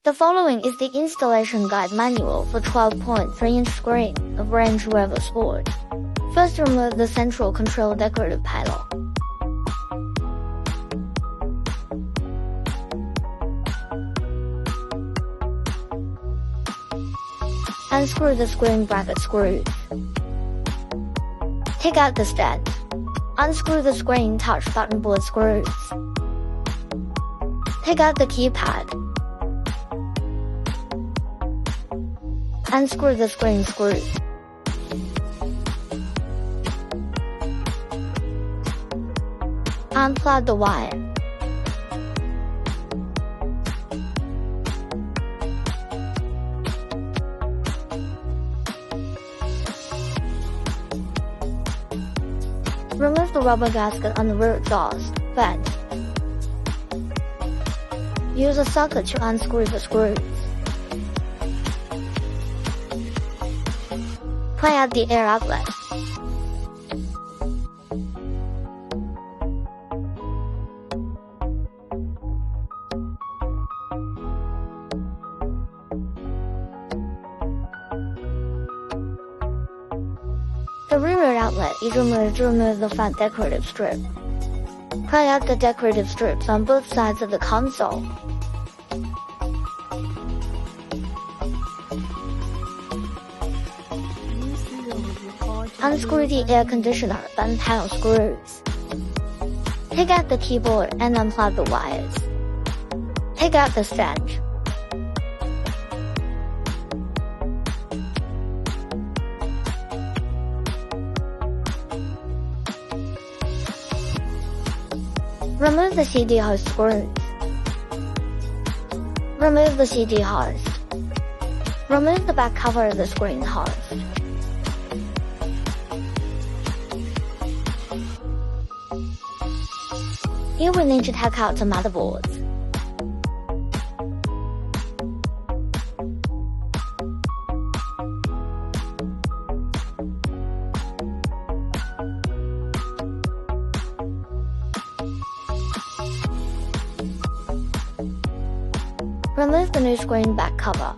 The following is the installation guide manual for 12.3-inch screen of Range Rover Sport. First, remove the central control decorative panel. Unscrew the screen bracket screws. Take out the stand. Unscrew the screen touch button board screws. Take out the keypad. Unscrew the screen screw. Unplug the wire. Remove the rubber gasket on the rear exhaust vent. Use a socket to unscrew the screws. Pry out the air outlet. The rear outlet is removed to remove the front decorative strip. Pry out the decorative strips on both sides of the console. Unscrew the air conditioner button panel screws. Take out the keyboard and unplug the wires. Take out the stand. Remove the CD host screws. Remove the CD host. Remove the back cover of the screen host. Here we need to take out the motherboards. Remove the new screen back cover.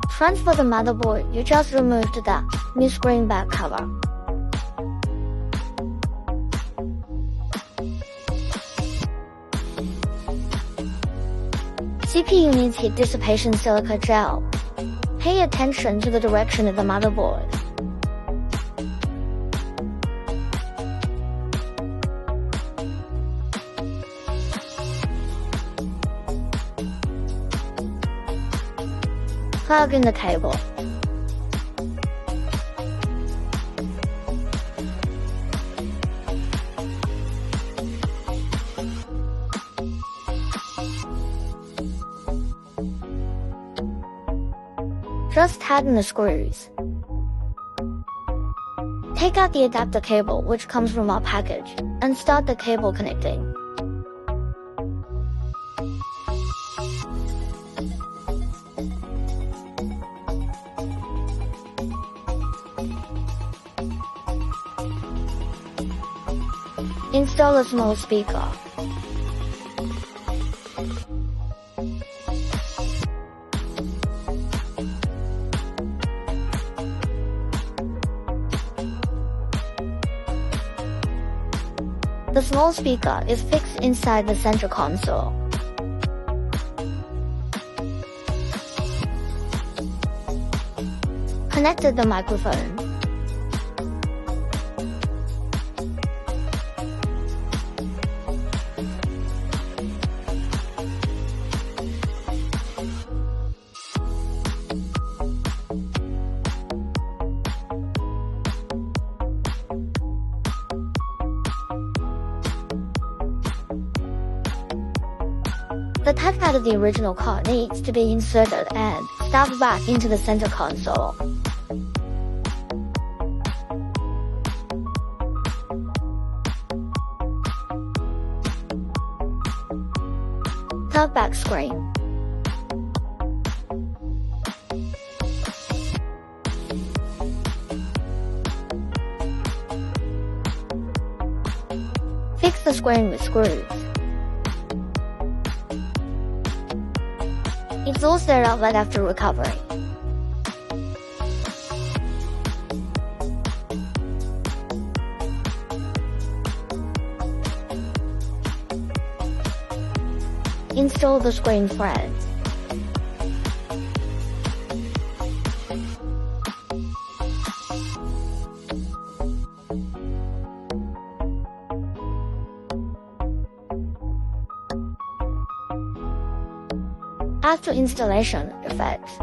Transfer the motherboard you just removed to the new screen back cover. CPU needs heat dissipation silica gel. Pay attention to the direction of the motherboard. Plug in the cable. Just tighten the screws. Take out the adapter cable which comes from our package, and start the cable connecting. Install a small speaker. The small speaker is fixed inside the center console. Connected the microphone. The touchpad of the original car needs to be inserted and stuffed back into the center console. Top back screen. Fix the screen with screws. It's all set up right after recovery. Install the screen threads. After installation, effects.